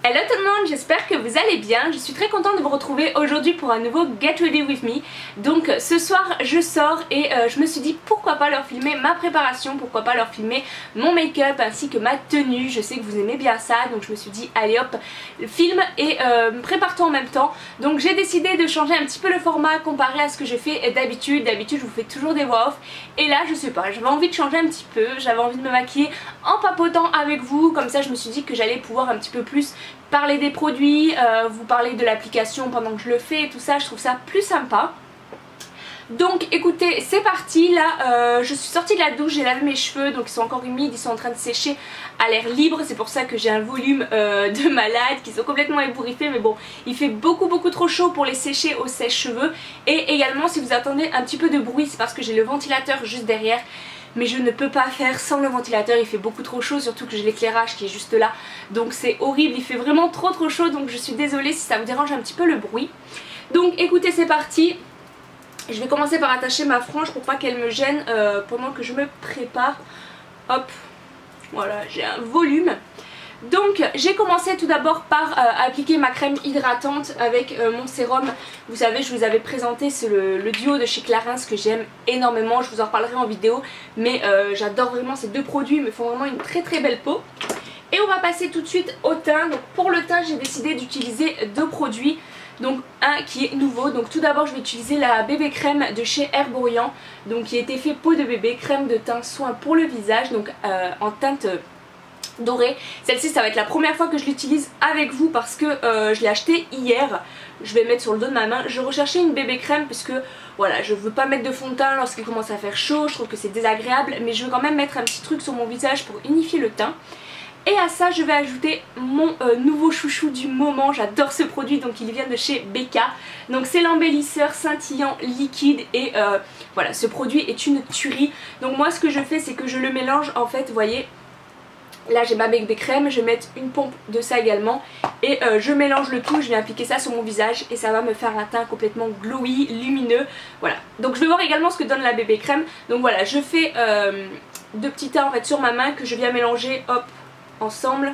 Hello tout le monde, j'espère que vous allez bien. Je suis très contente de vous retrouver aujourd'hui pour un nouveau Get Ready With Me. Donc ce soir je sors et je me suis dit pourquoi pas leur filmer ma préparation, pourquoi pas leur filmer mon make-up ainsi que ma tenue. Je sais que vous aimez bien ça, donc je me suis dit allez hop, filme et prépare-toi en même temps. Donc j'ai décidé de changer un petit peu le format comparé à ce que je fais d'habitude. D'habitude je vous fais toujours des voix off et là je sais pas, j'avais envie de changer un petit peu. J'avais envie de me maquiller en papotant avec vous, comme ça je me suis dit que j'allais pouvoir un petit peu plus parler des produits, vous parler de l'application pendant que je le fais et tout ça, je trouve ça plus sympa. Donc écoutez, c'est parti, là je suis sortie de la douche, j'ai lavé mes cheveux, donc ils sont encore humides, ils sont en train de sécher à l'air libre, c'est pour ça que j'ai un volume de malade, qui sont complètement ébouriffés, mais bon, il fait beaucoup trop chaud pour les sécher au sèche-cheveux. Et également si vous attendez un petit peu de bruit, c'est parce que j'ai le ventilateur juste derrière. Mais je ne peux pas faire sans le ventilateur, il fait beaucoup trop chaud, surtout que j'ai l'éclairage qui est juste là. Donc c'est horrible, il fait vraiment trop chaud, donc je suis désolée si ça vous dérange un petit peu le bruit. Donc écoutez, c'est parti. Je vais commencer par attacher ma frange pour pas qu'elle me gêne pendant que je me prépare. Hop, voilà, j'ai un volume. Donc j'ai commencé tout d'abord par appliquer ma crème hydratante avec mon sérum. Vous savez, je vous avais présenté, c'est le duo de chez Clarins que j'aime énormément. Je vous en reparlerai en vidéo, mais j'adore vraiment ces deux produits, ils me font vraiment une très belle peau. Et on va passer tout de suite au teint. Donc pour le teint j'ai décidé d'utiliser deux produits. Donc un qui est nouveau, donc tout d'abord je vais utiliser la bébé crème de chez Herborian, donc qui a été fait peau de bébé, crème de teint soin pour le visage, donc en teinte dorée. Celle-ci ça va être la première fois que je l'utilise avec vous parce que je l'ai acheté hier. Je vais mettre sur le dos de ma main. Je recherchais une bébé crème parce que voilà, je veux pas mettre de fond de teint lorsqu'il commence à faire chaud, je trouve que c'est désagréable, mais je veux quand même mettre un petit truc sur mon visage pour unifier le teint. Et à ça je vais ajouter mon nouveau chouchou du moment, j'adore ce produit, donc il vient de chez Becca. Donc c'est l'embellisseur scintillant liquide et voilà, ce produit est une tuerie. Donc moi ce que je fais c'est que je le mélange en fait, vous voyez. Là j'ai ma bébé crème, je vais mettre une pompe de ça également et je mélange le tout, je vais appliquer ça sur mon visage et ça va me faire un teint complètement glowy, lumineux. Voilà, donc je vais voir également ce que donne la bébé crème. Donc voilà, je fais deux petits teints en fait sur ma main que je viens mélanger, hop, ensemble.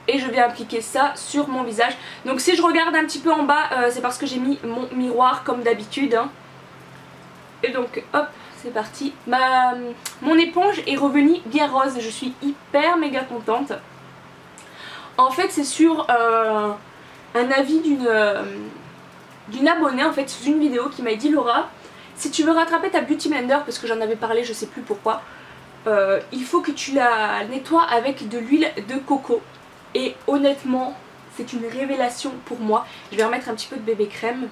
Et je viens appliquer ça sur mon visage. Donc si je regarde un petit peu en bas, c'est parce que j'ai mis mon miroir comme d'habitude, hein. Et donc hop, c'est parti. Mon éponge est revenue bien rose, je suis hyper méga contente. En fait c'est sur un avis d'une abonnée en fait, sous une vidéo qui m'a dit Laura, si tu veux rattraper ta beauty blender, parce que j'en avais parlé, je sais plus pourquoi, il faut que tu la nettoies avec de l'huile de coco. Et honnêtement c'est une révélation pour moi. Je vais remettre un petit peu de bébé crème.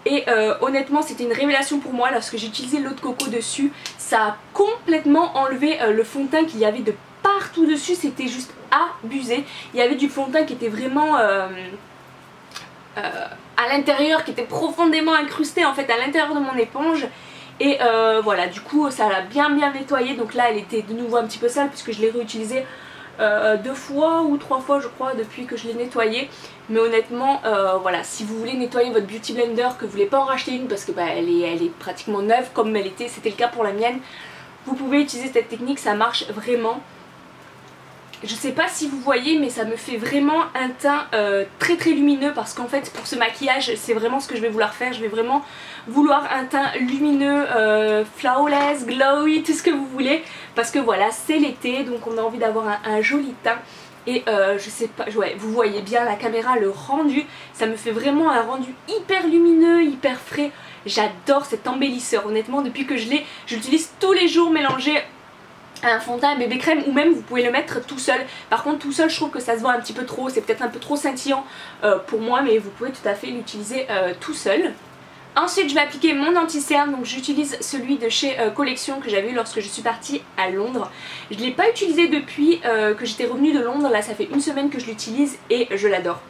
Et honnêtement c'était une révélation pour moi lorsque j'ai utilisé l'eau de coco dessus. Ça a complètement enlevé le fond de teint qu'il y avait de partout dessus. C'était juste abusé. Il y avait du fond de teint qui était vraiment à l'intérieur, qui était profondément incrusté en fait à l'intérieur de mon éponge. Et voilà, du coup ça l'a bien nettoyé. Donc là elle était de nouveau un petit peu sale puisque je l'ai réutilisée 2 fois ou 3 fois je crois depuis que je l'ai nettoyée. Mais honnêtement voilà, si vous voulez nettoyer votre beauty blender, que vous voulez pas en racheter une parce que bah, elle est pratiquement neuve comme c'était le cas pour la mienne, vous pouvez utiliser cette technique, ça marche vraiment. Je sais pas si vous voyez, mais ça me fait vraiment un teint très lumineux parce qu'en fait pour ce maquillage c'est vraiment ce que je vais vouloir faire. Je vais vraiment vouloir un teint lumineux, flawless, glowy, tout ce que vous voulez, parce que voilà c'est l'été, donc on a envie d'avoir un joli teint. Et je sais pas, ouais, vous voyez bien la caméra, le rendu, ça me fait vraiment un rendu hyper lumineux, hyper frais. J'adore cet embellisseur, honnêtement depuis que je l'utilise tous les jours mélangé un fond de teint, bébé crème, ou même vous pouvez le mettre tout seul. Par contre tout seul je trouve que ça se voit un petit peu trop, c'est peut-être un peu trop scintillant pour moi, mais vous pouvez tout à fait l'utiliser tout seul. Ensuite je vais appliquer mon anti-cerne, donc j'utilise celui de chez Collection que j'avais eu lorsque je suis partie à Londres. Je ne l'ai pas utilisé depuis que j'étais revenue de Londres, là ça fait une semaine que je l'utilise et je l'adore.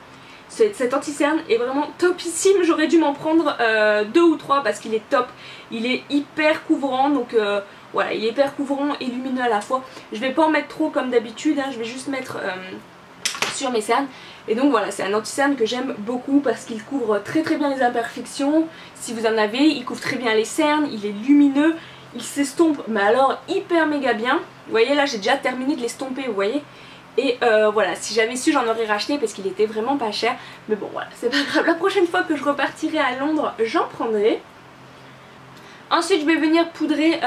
Cet anti-cerne est vraiment topissime, j'aurais dû m'en prendre 2 ou 3 parce qu'il est top. Il est hyper couvrant, donc voilà, il est hyper couvrant et lumineux à la fois. Je vais pas en mettre trop comme d'habitude, hein, je vais juste mettre sur mes cernes. Et donc voilà, c'est un anti-cerne que j'aime beaucoup parce qu'il couvre très bien les imperfections. Si vous en avez, il couvre très bien les cernes, il est lumineux, il s'estompe mais alors hyper méga bien. Vous voyez là j'ai déjà terminé de l'estomper, vous voyez. Et voilà, si j'avais su j'en aurais racheté parce qu'il était vraiment pas cher. Mais bon voilà, c'est pas grave, la prochaine fois que je repartirai à Londres j'en prendrai. Ensuite je vais venir poudrer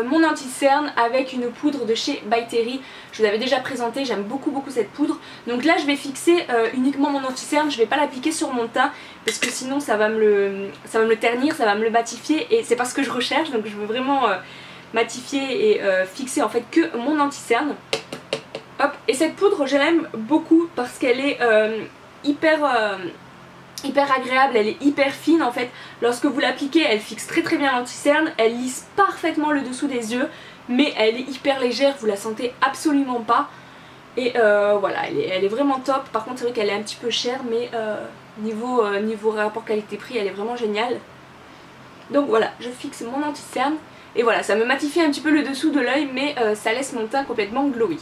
mon anti-cerne avec une poudre de chez By Terry. Je vous l'avais déjà présenté, j'aime beaucoup cette poudre. Donc là je vais fixer uniquement mon anti-cerne, je vais pas l'appliquer sur mon teint parce que sinon ça va me le ternir, ça va me le matifier et c'est pas ce que je recherche. Donc je veux vraiment matifier et fixer en fait que mon anti-cerne. Hop, et cette poudre je l'aime beaucoup parce qu'elle est hyper agréable, elle est hyper fine en fait. Lorsque vous l'appliquez elle fixe très bien l'anti-cerne, elle lisse parfaitement le dessous des yeux, mais elle est hyper légère, vous la sentez absolument pas. Et voilà, elle est vraiment top. Par contre c'est vrai qu'elle est un petit peu chère, mais niveau rapport qualité-prix elle est vraiment géniale. Donc voilà, je fixe mon anti-cerne et voilà, ça me matifie un petit peu le dessous de l'œil, mais ça laisse mon teint complètement glowy.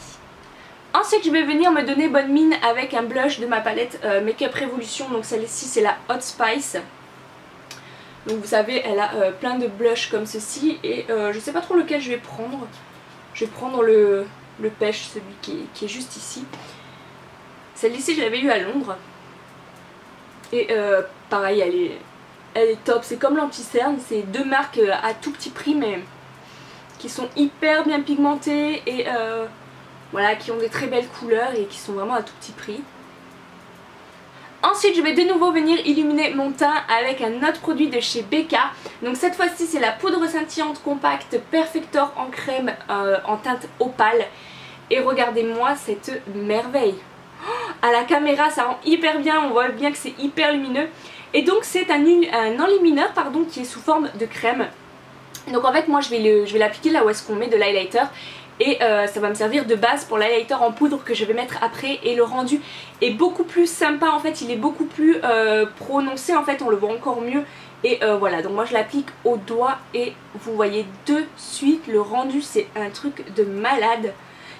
Ensuite je vais venir me donner bonne mine avec un blush de ma palette Make-up Revolution. Donc celle-ci c'est la Hot Spice. Donc vous savez elle a plein de blushs comme ceci. Et je sais pas trop lequel je vais prendre. Je vais prendre le pêche, celui qui est juste ici. Celle-ci je l'avais eu à Londres. Et pareil elle est top. C'est comme l'anti-cerne. C'est deux marques à tout petit prix mais qui sont hyper bien pigmentées et voilà, qui ont des très belles couleurs et qui sont vraiment à tout petit prix. Ensuite je vais de nouveau venir illuminer mon teint avec un autre produit de chez Becca. Donc cette fois-ci c'est la poudre scintillante compacte Perfector en crème en teinte opale. Et regardez-moi cette merveille. Oh, à la caméra ça rend hyper bien, on voit bien que c'est hyper lumineux. Et donc c'est un enlumineur pardon, qui est sous forme de crème. Donc en fait moi je vais l'appliquer là où est-ce qu'on met de l'highlighter. Et ça va me servir de base pour l'highlighter en poudre que je vais mettre après. Et le rendu est beaucoup plus sympa en fait, il est beaucoup plus prononcé en fait, on le voit encore mieux. Et voilà, donc moi je l'applique au doigt et vous voyez de suite le rendu, c'est un truc de malade.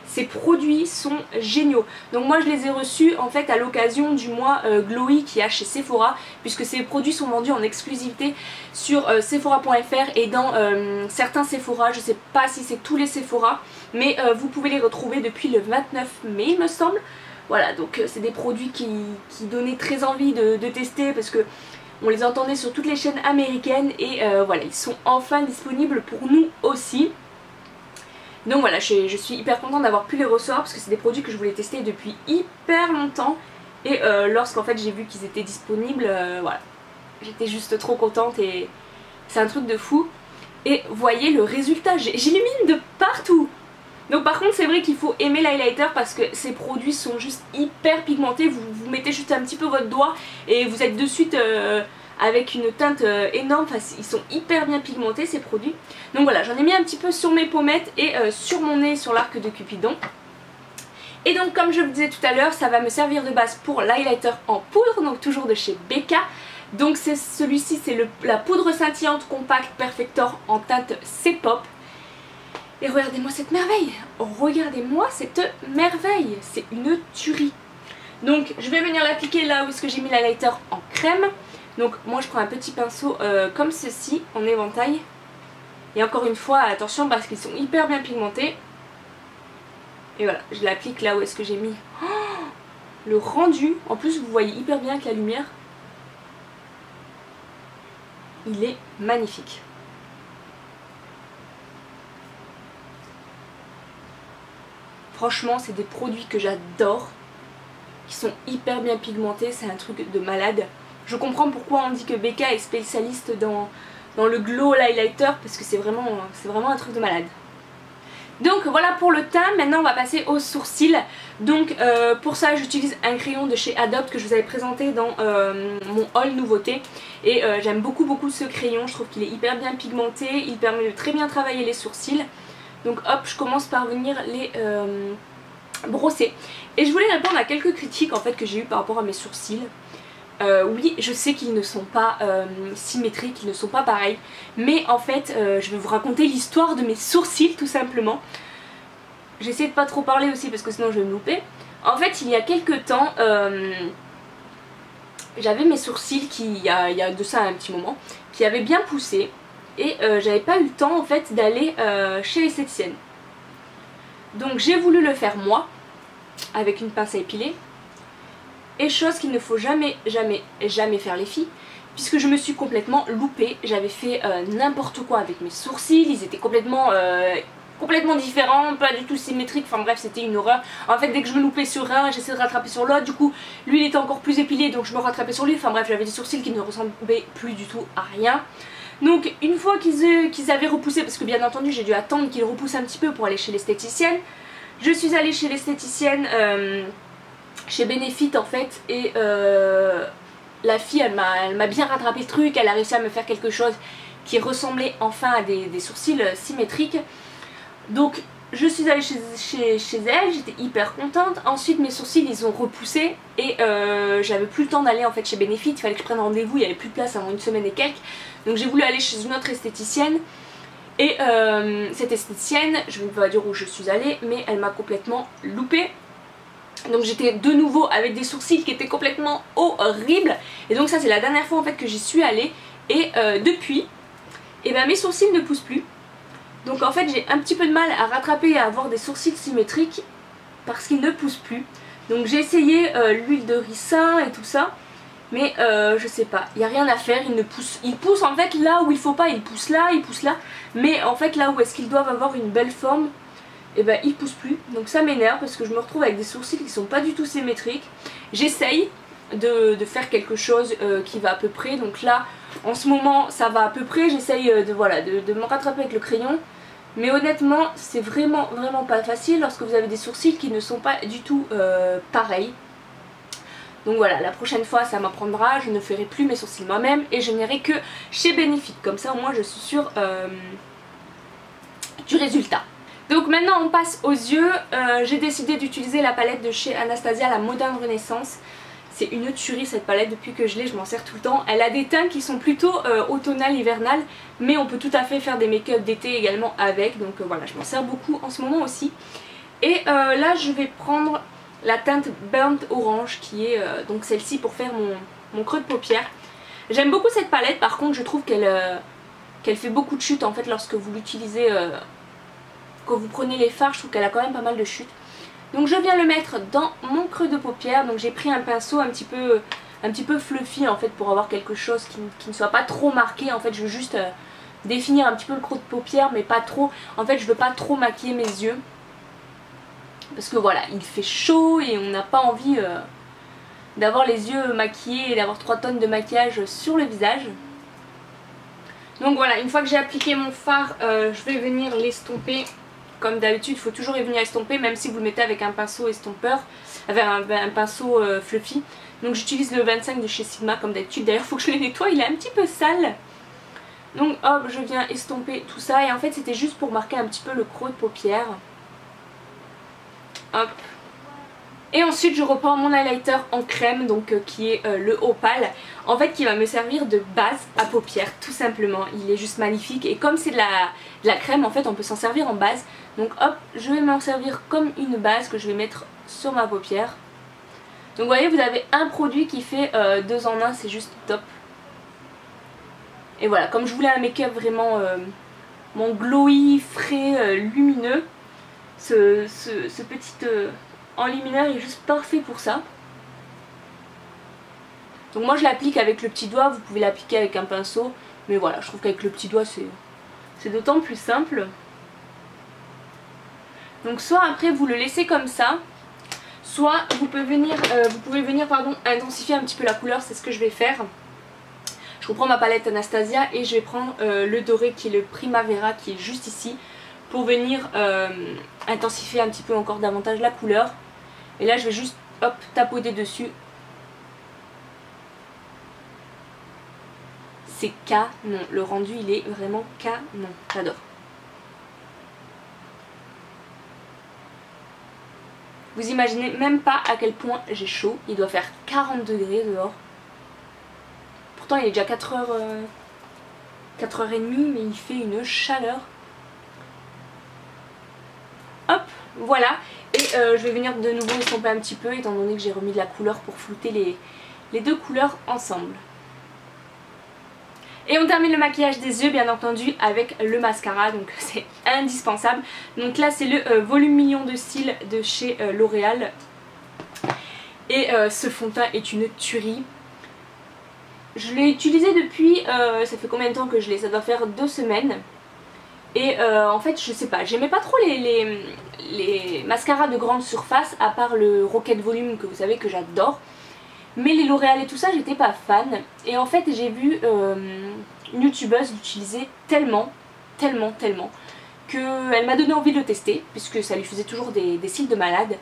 Ces produits sont géniaux. Donc moi je les ai reçus en fait à l'occasion du mois Glowy qu'il y a chez Sephora, puisque ces produits sont vendus en exclusivité sur Sephora.fr et dans certains Sephora. Je sais pas si c'est tous les Sephora, mais vous pouvez les retrouver depuis le 29 mai il me semble. Voilà, donc c'est des produits qui donnaient très envie de tester parce que on les entendait sur toutes les chaînes américaines et voilà, ils sont enfin disponibles pour nous aussi. Donc voilà, je suis hyper contente d'avoir pu les recevoir parce que c'est des produits que je voulais tester depuis hyper longtemps. Et lorsqu'en fait j'ai vu qu'ils étaient disponibles, voilà, j'étais juste trop contente et c'est un truc de fou. Et voyez le résultat, j'illumine de partout. Donc par contre c'est vrai qu'il faut aimer l'highlighter parce que ces produits sont juste hyper pigmentés. Vous mettez juste un petit peu votre doigt et vous êtes de suite avec une teinte énorme. Enfin, ils sont hyper bien pigmentés ces produits. Donc voilà, j'en ai mis un petit peu sur mes pommettes et sur mon nez, sur l'arc de Cupidon. Et donc comme je vous disais tout à l'heure, ça va me servir de base pour l'highlighter en poudre, donc toujours de chez Becca. Donc celui-ci c'est la poudre scintillante compacte Perfector en teinte C-Pop. Et regardez-moi cette merveille, regardez-moi cette merveille, c'est une tuerie. Donc je vais venir l'appliquer là où est-ce que j'ai mis l'highlighter en crème. Donc moi je prends un petit pinceau comme ceci en éventail. Et encore une fois attention parce qu'ils sont hyper bien pigmentés. Et voilà, je l'applique là où est-ce que j'ai mis. Oh, le rendu, en plus vous voyez hyper bien avec la lumière. Il est magnifique. Franchement c'est des produits que j'adore. Qui sont hyper bien pigmentés, c'est un truc de malade. Je comprends pourquoi on dit que Becca est spécialiste dans le glow highlighter parce que c'est vraiment un truc de malade. Donc voilà pour le teint, maintenant on va passer aux sourcils. Donc pour ça j'utilise un crayon de chez Adopt que je vous avais présenté dans mon haul nouveauté. Et j'aime beaucoup ce crayon, je trouve qu'il est hyper bien pigmenté, il permet de très bien travailler les sourcils. Donc hop, je commence par venir les brosser. Et je voulais répondre à quelques critiques en fait que j'ai eues par rapport à mes sourcils. Oui, je sais qu'ils ne sont pas symétriques, ils ne sont pas pareils. Mais en fait, je vais vous raconter l'histoire de mes sourcils tout simplement. J'essaie de pas trop parler aussi parce que sinon je vais me louper. En fait, il y a quelques temps, j'avais mes sourcils il y a de ça un petit moment, qui avaient bien poussé. Et j'avais pas eu le temps en fait d'aller chez l'esthéticienne. Donc j'ai voulu le faire moi. avec une pince à épiler. Et chose qu'il ne faut jamais faire les filles, puisque je me suis complètement loupée. J'avais fait n'importe quoi avec mes sourcils, ils étaient complètement différents, pas du tout symétriques, enfin bref c'était une horreur. En fait dès que je me loupais sur un, j'essayais de rattraper sur l'autre, du coup lui il était encore plus épilé donc je me rattrapais sur lui, enfin bref j'avais des sourcils qui ne ressemblaient plus du tout à rien. Donc une fois qu'ils avaient repoussé, parce que bien entendu j'ai dû attendre qu'ils repoussent un petit peu pour aller chez l'esthéticienne, je suis allée chez l'esthéticienne, chez Benefit en fait, et la fille elle m'a bien rattrapé le truc, elle a réussi à me faire quelque chose qui ressemblait enfin à des sourcils symétriques. Donc je suis allée chez elle, j'étais hyper contente. Ensuite mes sourcils ils ont repoussé et j'avais plus le temps d'aller en fait chez Benefit, il fallait que je prenne rendez-vous, il n'y avait plus de place avant une semaine et quelques. Donc j'ai voulu aller chez une autre esthéticienne. Et cette esthéticienne, je ne vais pas dire où je suis allée, mais elle m'a complètement loupée. Donc j'étais de nouveau avec des sourcils qui étaient complètement horribles. Et donc ça c'est la dernière fois en fait que j'y suis allée. Et depuis, et ben, mes sourcils ne poussent plus. Donc en fait j'ai un petit peu de mal à rattraper et à avoir des sourcils symétriques parce qu'ils ne poussent plus. Donc j'ai essayé l'huile de ricin et tout ça. Mais je sais pas, il n'y a rien à faire, ils poussent en fait là où il faut pas, ils poussent là, mais en fait là où est-ce qu'ils doivent avoir une belle forme, et ben ils poussent plus. Donc ça m'énerve parce que je me retrouve avec des sourcils qui sont pas du tout symétriques. J'essaye de faire quelque chose qui va à peu près, donc là en ce moment ça va à peu près, j'essaye de me rattraper avec le crayon. Mais honnêtement c'est vraiment pas facile lorsque vous avez des sourcils qui ne sont pas du tout pareils. Donc voilà, la prochaine fois ça m'apprendra, je ne ferai plus mes sourcils moi-même et je n'irai que chez Benefit. Comme ça au moins je suis sûre du résultat. Donc maintenant on passe aux yeux. J'ai décidé d'utiliser la palette de chez Anastasia, la Modern Renaissance. C'est une tuerie cette palette, depuis que je l'ai je m'en sers tout le temps. Elle a des teintes qui sont plutôt automnales, hivernales, mais on peut tout à fait faire des make-up d'été également avec. Donc voilà, je m'en sers beaucoup en ce moment aussi. Et là je vais prendre la teinte Burnt Orange qui est donc celle-ci pour faire mon creux de paupière. J'aime beaucoup cette palette, par contre je trouve qu'elle fait beaucoup de chutes en fait lorsque vous l'utilisez, quand vous prenez les fards, je trouve qu'elle a quand même pas mal de chutes. Donc je viens le mettre dans mon creux de paupière, donc j'ai pris un pinceau un petit peu fluffy en fait pour avoir quelque chose qui ne soit pas trop marqué. En fait je veux juste définir un petit peu le creux de paupière mais pas trop, en fait je veux pas trop maquiller mes yeux. Parce que voilà, il fait chaud et on n'a pas envie d'avoir les yeux maquillés et d'avoir 3 tonnes de maquillage sur le visage. Donc voilà, une fois que j'ai appliqué mon fard, je vais venir l'estomper. Comme d'habitude, il faut toujours y venir estomper, même si vous le mettez avec un pinceau estompeur, avec un pinceau fluffy. Donc j'utilise le 25 de chez Sigma comme d'habitude. D'ailleurs, il faut que je le nettoie, il est un petit peu sale. Donc hop, je viens estomper tout ça. Et en fait, c'était juste pour marquer un petit peu le creux de paupière. Hop. Et ensuite je reprends mon highlighter en crème, donc qui est le Opal, en fait qui va me servir de base à paupières tout simplement. Il est juste magnifique et comme c'est de la crème en fait on peut s'en servir en base. Donc hop, je vais m'en servir comme une base que je vais mettre sur ma paupière. Donc vous voyez, vous avez un produit qui fait 2 en 1, c'est juste top. Et voilà, comme je voulais un make-up vraiment mon glowy, frais, lumineux, ce petit enlumineur est juste parfait pour ça. Donc moi je l'applique avec le petit doigt, vous pouvez l'appliquer avec un pinceau, mais voilà, je trouve qu'avec le petit doigt c'est d'autant plus simple. Donc soit après vous le laissez comme ça, soit vous pouvez venir intensifier un petit peu la couleur, c'est ce que je vais faire. Je reprends ma palette Anastasia et je vais prendre le doré qui est le Primavera qui est juste ici, pour venir intensifier un petit peu encore davantage la couleur. Et là je vais juste hop tapoter dessus. C'est canon, le rendu il est vraiment canon, j'adore. Vous imaginez même pas à quel point j'ai chaud, il doit faire 40 degrés dehors. Pourtant il est déjà 4h30 mais il fait une chaleur. Hop, voilà. Et je vais venir de nouveau estomper un petit peu étant donné que j'ai remis de la couleur pour flouter les deux couleurs ensemble. Et on termine le maquillage des yeux bien entendu avec le mascara, donc c'est indispensable. Donc là c'est le volume million de cils de chez L'Oréal. Et ce fond de teint est une tuerie. Je l'ai utilisé depuis, ça fait combien de temps que je l'ai? Ça doit faire 2 semaines. Et en fait je sais pas, j'aimais pas trop les mascaras de grande surface, à part le Rocket Volume que vous savez que j'adore. Mais les L'Oréal et tout ça j'étais pas fan. Et en fait j'ai vu une youtubeuse l'utiliser tellement qu'elle m'a donné envie de le tester, puisque ça lui faisait toujours des cils de malade.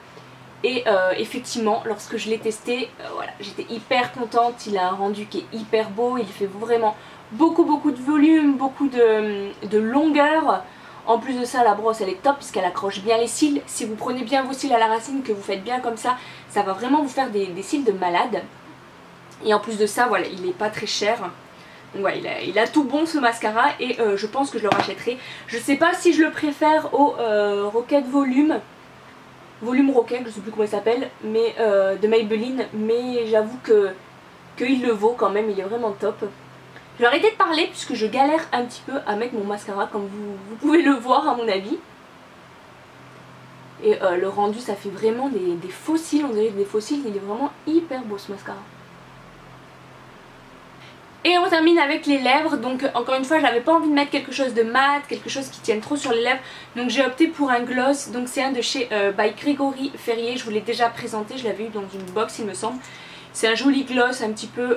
Et effectivement lorsque je l'ai testé, voilà, j'étais hyper contente. Il a un rendu qui est hyper beau, il fait vraiment beaucoup de volume, beaucoup de longueur. En plus de ça la brosse elle est top puisqu'elle accroche bien les cils. Si vous prenez bien vos cils à la racine, que vous faites bien comme ça va vraiment vous faire des cils de malade. Et en plus de ça voilà, il est pas très cher. Donc ouais, il a tout bon ce mascara et je pense que je le rachèterai. Je sais pas si je le préfère au Rocket Volume Rocket, je sais plus comment il s'appelle, mais de Maybelline, mais j'avoue qu'il le vaut quand même, il est vraiment top. Je vais arrêter de parler puisque je galère un petit peu à mettre mon mascara comme vous pouvez le voir à mon avis. Et le rendu ça fait vraiment des faux cils, on dirait des faux cils, il est vraiment hyper beau ce mascara. Et on termine avec les lèvres. Donc encore une fois j'avais pas envie de mettre quelque chose de mat, quelque chose qui tienne trop sur les lèvres, donc j'ai opté pour un gloss. Donc c'est un de chez by Grégory Ferrier, je vous l'ai déjà présenté, je l'avais eu dans une box il me semble. C'est un joli gloss un petit peu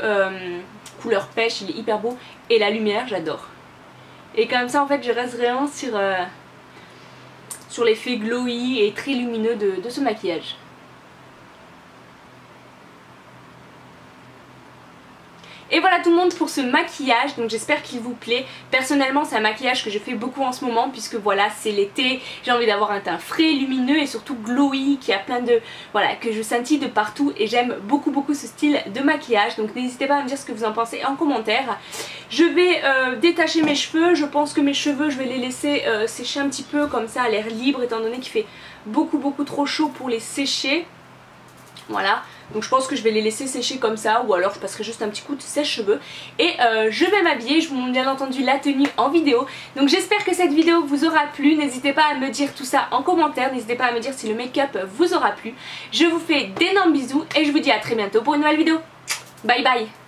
couleur pêche, il est hyper beau et la lumière j'adore. Et comme ça en fait je reste vraiment sur l'effet glowy et très lumineux de ce maquillage. Et voilà tout le monde pour ce maquillage, donc j'espère qu'il vous plaît. Personnellement c'est un maquillage que je fais beaucoup en ce moment puisque voilà c'est l'été, j'ai envie d'avoir un teint frais, lumineux et surtout glowy, qui a plein de... voilà, que je scintille de partout et j'aime beaucoup ce style de maquillage. Donc n'hésitez pas à me dire ce que vous en pensez en commentaire. Je vais détacher mes cheveux, je pense que mes cheveux je vais les laisser sécher un petit peu comme ça à l'air libre étant donné qu'il fait beaucoup trop chaud pour les sécher. Voilà, donc je pense que je vais les laisser sécher comme ça ou alors je passerai juste un petit coup de sèche-cheveux. Et je vais m'habiller, je vous montre bien entendu la tenue en vidéo. Donc j'espère que cette vidéo vous aura plu, n'hésitez pas à me dire tout ça en commentaire, n'hésitez pas à me dire si le make-up vous aura plu. Je vous fais d'énormes bisous et je vous dis à très bientôt pour une nouvelle vidéo. Bye bye.